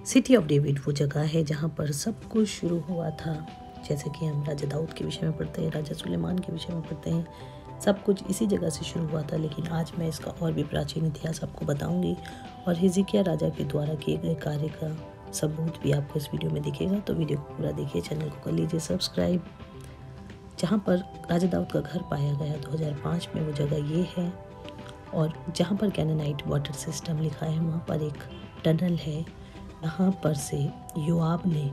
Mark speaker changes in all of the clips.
Speaker 1: City of David वो जगह है जहाँ पर सब कुछ शुरू हुआ था। जैसे कि हम राजा दाऊद के विषय में पढ़ते हैं, राजा सुलेमान के विषय में पढ़ते हैं, सब कुछ इसी जगह से शुरू हुआ था। लेकिन आज मैं इसका और भी प्राचीन इतिहास आपको बताऊंगी और हिजकिय्याह राजा के द्वारा किए गए कार्य का सबूत भी आपको इस वीडियो में दिखेगा। तो वीडियो को पूरा देखिए, चैनल को कर लीजिए सब्सक्राइब। जहाँ पर राजा दाऊद का घर पाया गया 2005 में, वो जगह ये है। और जहाँ पर कैनानाइट वाटर सिस्टम लिखा है, वहाँ पर एक टनल है। यहाँ पर से योआब ने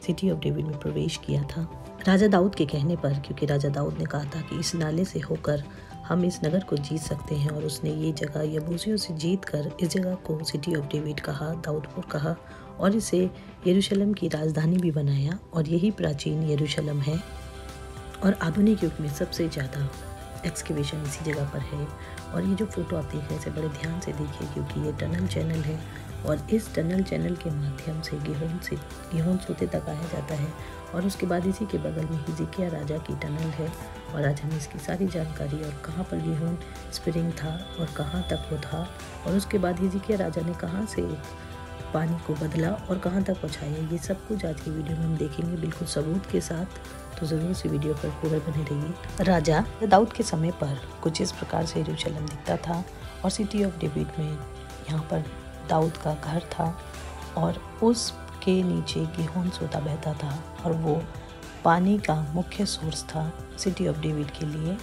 Speaker 1: सिटी ऑफ डेविड में प्रवेश किया था राजा दाऊद के कहने पर, क्योंकि राजा दाऊद ने कहा था कि इस नाले से होकर हम इस नगर को जीत सकते हैं। और उसने ये जगह यबूसियों से जीत कर इस जगह को सिटी ऑफ डेविड कहा, दाऊदपुर कहा, और इसे यरूशलेम की राजधानी भी बनाया। और यही प्राचीन यरूशलेम है। और आधुनिक युग में सबसे ज़्यादा एक्सकेवेशन इसी जगह पर है। और ये जो फोटो आप देख रहे हैं इसे बड़े ध्यान से देखिए, क्योंकि ये टनल चैनल है और इस टनल चैनल के माध्यम से गिहोन सोते तक आया जाता है। और उसके बाद इसी के बगल में हिजकिय्याह राजा की टनल है। और आज हम इसकी सारी जानकारी और कहाँ पर गिहोन स्प्रिंग था और कहाँ तक वो था, और उसके बाद हिजकिय्याह राजा ने कहाँ से पानी को बदला और कहाँ तक पहुँचाया, ये सब कुछ आज की वीडियो में हम देखेंगे बिल्कुल सबूत के साथ। तो ज़रूर से वीडियो पर पूरा बने रहिए। राजा दाऊद के समय पर कुछ इस प्रकार से यरूशलेम दिखता था और सिटी ऑफ डेविड में यहाँ पर दाऊद का घर था और उसके नीचे गिहोन सोता बहता था और वो पानी का मुख्य सोर्स था सिटी ऑफ डेविड के लिए।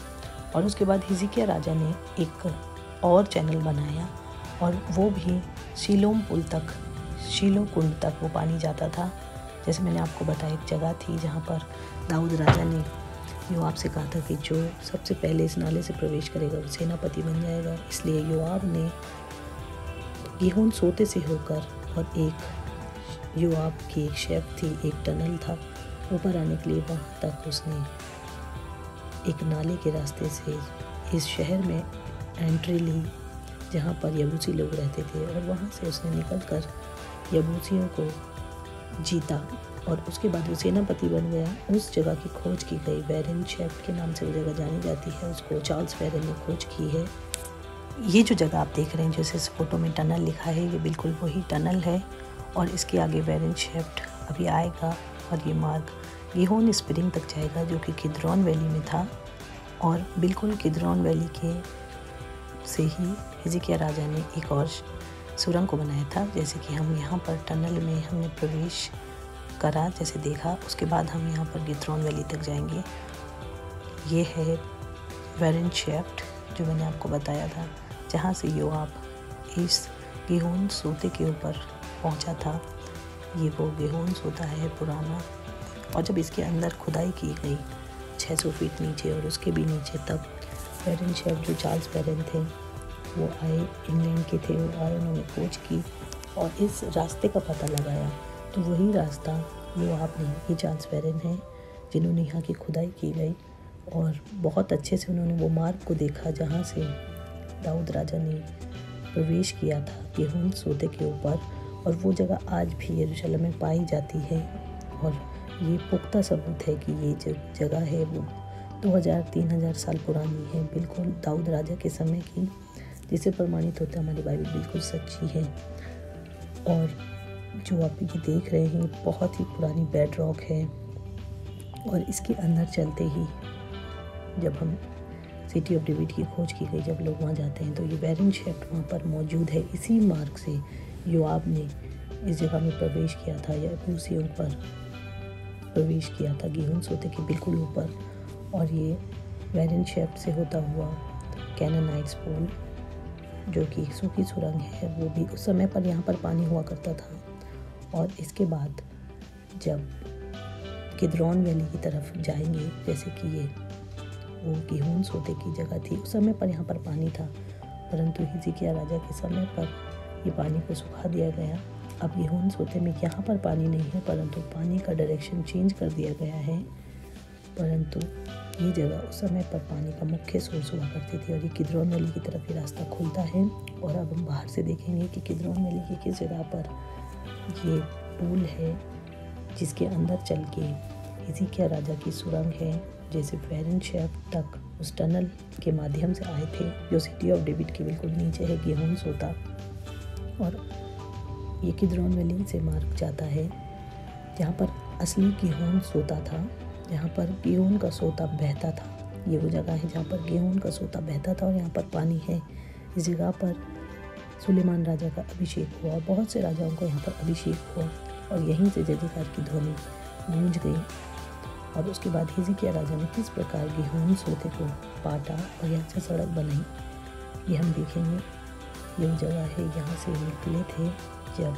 Speaker 1: और उसके बाद हिजकिय्याह राजा ने एक और चैनल बनाया और वो भी शीलोम पुल तक, शीलो कुंड तक वो पानी जाता था। जैसे मैंने आपको बताया, एक जगह थी जहाँ पर दाऊद राजा ने योआब से कहा था कि जो सबसे पहले इस नाले से प्रवेश करेगा वो सेनापति बन जाएगा। इसलिए योआब ने गिहोन सोते से होकर, और एक योआब की एक शेफ थी, एक टनल था, ऊपर आने के लिए वहाँ तक उसने एक नाले के रास्ते से इस शहर में एंट्री ली जहाँ पर यबूसी लोग रहते थे। और वहाँ से उसने निकलकर यबूसियों को जीता और उसके बाद वो सेनापति बन गया। उस जगह की खोज की गई, वेरेन शेफ्ट के नाम से वो जगह जानी जाती है। उसको चार्ल्स वेरेन ने खोज की है। ये जो जगह आप देख रहे हैं, जैसे इस फोटो में टनल लिखा है, ये बिल्कुल वही टनल है। और इसके आगे वेरेन शेफ्ट अभी आएगा और ये मार्ग गिहोन स्प्रिंग तक जाएगा, जो कि किद्रोन वैली में था। और बिल्कुल किद्रोन वैली के से ही हिजकिय्याह राजा ने एक और सुरंग को बनाया था। जैसे कि हम यहाँ पर टनल में हमने प्रवेश करा, जैसे देखा, उसके बाद हम यहाँ पर किद्रोन वैली तक जाएंगे। ये है वेरेन शेफ्ट जो मैंने आपको बताया था, जहाँ से योआब इस गिहोन सोते के ऊपर पहुँचा था। ये वो गिहोन सोता है पुराना। और जब इसके अंदर खुदाई की गई 600 फीट नीचे और उसके भी नीचे, तब वेरेन शेफ्ट जो चार्ल्स वेरेन थे वो आए, इंग्लैंड के थे, वो आए, उन्होंने खोज की और इस रास्ते का पता लगाया। तो वही रास्ता योआब ने, ये चार्ल्स वेरेन है जिन्होंने यहाँ की खुदाई की गई और बहुत अच्छे से उन्होंने वो मार्ग को देखा जहाँ से दाऊद राजा ने प्रवेश किया था गिहोन सोते के ऊपर। और वो जगह आज भी यरूशलेम में पाई जाती है। और ये पुख्ता सबूत है कि ये जो जगह है वो 2000-3000 साल पुरानी है, बिल्कुल दाऊद राजा के समय की, जिसे प्रमाणित होता है हमारी बाइबल बिल्कुल सच्ची है। और जो आप ये देख रहे हैं बहुत ही पुरानी बेड रॉक है। और इसके अंदर चलते ही जब हम सिटी ऑफ डेविड की खोज की गई, जब लोग वहाँ जाते हैं तो ये वेरेन शेफ्ट वहाँ पर मौजूद है। इसी मार्ग से योआब ने इस जगह में प्रवेश किया था, या यबूसियों पर प्रवेश किया था गिहोन सोते के बिल्कुल ऊपर। और ये वेरेन शेफ्ट से होता हुआ कैनानाइट्स पुल, जो कि सूखी सुरंग है, वो भी उस समय पर यहाँ पर पानी हुआ करता था। और इसके बाद जब किद्रोन वैली की तरफ जाएंगे, जैसे कि ये वो गिहोन सोते की जगह थी, उस समय पर यहाँ पर पानी था, परंतु हिजकिय्याह राजा के समय पर ये पानी को सुखा दिया गया। अब गिहोन सोते में यहाँ पर पानी नहीं है, परंतु पानी का डायरेक्शन चेंज कर दिया गया है। परंतु ये जगह उस समय पर पानी का मुख्य सोर्स हुआ करती थी। और ये किद्रोन वैली की तरफ ये रास्ता खुलता है। और अब हम बाहर से देखेंगे कि किद्रोन वैली की किस जगह पर ये पुल है, जिसके अंदर चल के हिजकिय्याह राजा की सुरंग है, जैसे वेरेन शेफ्ट तक उस टनल के माध्यम से आए थे, जो सिटी ऑफ डेविड के बिल्कुल नीचे है गिहोन सोता। और ये किद्रोन वैली से मार्ग जाता है, जहाँ पर असली गिहोन सोता था, जहाँ पर गिहोन का सोता बहता था। ये वो जगह है जहाँ पर गिहोन का सोता बहता था और यहाँ पर पानी है। इस जगह पर सुलेमान राजा का अभिषेक हुआ, बहुत से राजाओं का यहाँ पर अभिषेक हुआ और यहीं से जय जयकार की ध्वनि गूंज गई। और उसके बाद हिजकिय्याह राजा ने किस प्रकार गिहोन सोते को पाटा और यहाँ से सड़क बनाई, ये हम देखेंगे। ये वो जगह है, यहाँ से निकले थे जब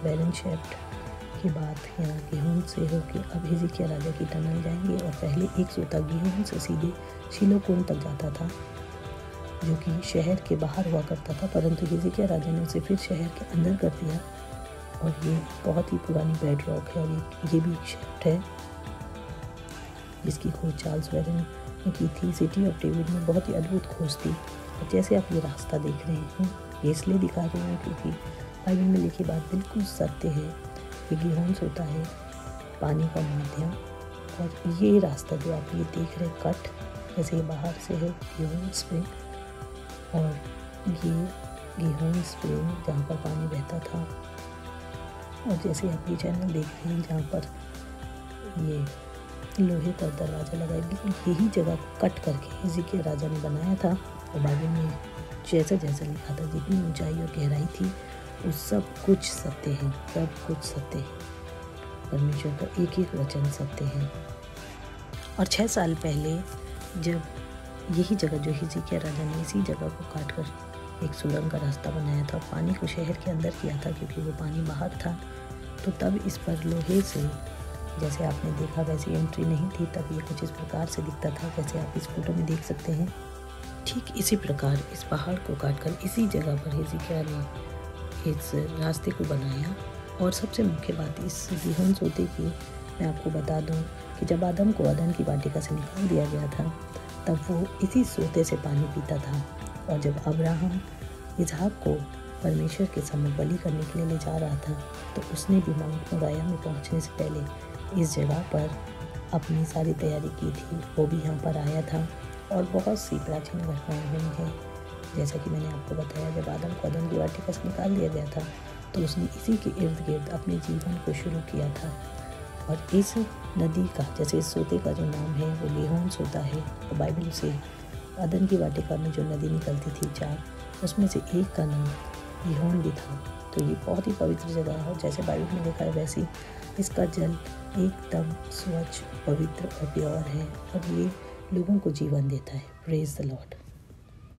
Speaker 1: बैलेंशेफ्ट के बाद यहाँ गिहोन से होके अब हिजकिय्याह राजा की टनल जाएंगे। और पहले एक सोता गिहोन से सीधे शीलोकोन तक जाता था, जो कि शहर के बाहर हुआ करता था, परंतु हिजकिय्याह राजा ने उसे फिर शहर के अंदर कर दिया। और ये बहुत ही पुरानी बेड रॉक है और ये भी एक शेफ्ट है जिसकी खोज चार्ल्स वेरेन ने की थी। सिटी ऑफ डेविड में बहुत ही अद्भुत खोज थी। और जैसे आप ये रास्ता देख रहे हैं, ये इसलिए दिखा रहे हैं क्योंकि बाइबल में लिखी बात बिल्कुल सत्य है कि गिहोन सोता है पानी का माध्यम। और ये रास्ता जो आप ये देख रहे हैं कट, जैसे ये बाहर से है गिहोन स्प्रिंग, और ये गिहोन स्प्रिंग जहाँ पर पानी बहता था। और जैसे आप ये चैनल देख रहे हैं जहाँ पर ये लोहे का दरवाज़ा लगा है, बिल्कुल यही जगह को कट करके हिजकिय्याह राजा ने बनाया था। और बाइबल में जैसा जैसा लिखा था, जितनी ऊंचाई और गहराई थी, वो सब कुछ सत्य है, सब कुछ सत्य है। परमेश्वर का एक एक वचन सत्य है। और 6 साल पहले जब यही जगह जो हिजकिय्याह राजा ने इसी जगह को काट कर एक सुरंग का रास्ता बनाया था, पानी को शहर के अंदर किया था क्योंकि वो पानी बाहर था, तो तब इस पर लोहे से, जैसे आपने देखा वैसी एंट्री नहीं थी, तब ये कुछ इस प्रकार से दिखता था जैसे आप इस फोटो में देख सकते हैं। ठीक इसी प्रकार इस पहाड़ को काटकर इसी जगह पर हिजकिय्याह ने इस रास्ते को बनाया। और सबसे मुख्य बात इस गिहोन सोते की मैं आपको बता दूं कि जब आदम को अदन की वाटिका से निकाल दिया गया था, तब वो इसी सोते से पानी पीता था। और जब अब्राहम इसहाक को परमेश्वर के सम्मुख बलि करने के लिए ले जा रहा था, तो उसने भी माउंट मोरिया में पहुंचने से पहले इस जगह पर अपनी सारी तैयारी की थी। वो भी यहाँ पर आया था। और बहुत सी प्राचीन घटनाएं हुई हैं, जैसा कि मैंने आपको बताया, जब आदम को अदन की वाटिका से निकाल दिया गया था, तो उसने इसी के इर्द गिर्द अपने जीवन को शुरू किया था। और इस नदी का, जैसे इस सोते का जो नाम है वो गिहोन सोता है, और बाइबल से अदन की वाटिका में जो नदी निकलती थी 4, उसमें से एक का नाम गिहोन भी था। तो ये बहुत ही पवित्र जगह है, और जैसे बाइबल में लिखा है वैसे इसका जल एकदम स्वच्छ, पवित्र और प्योर है, और ये लोगों को जीवन देता है। Praise the Lord.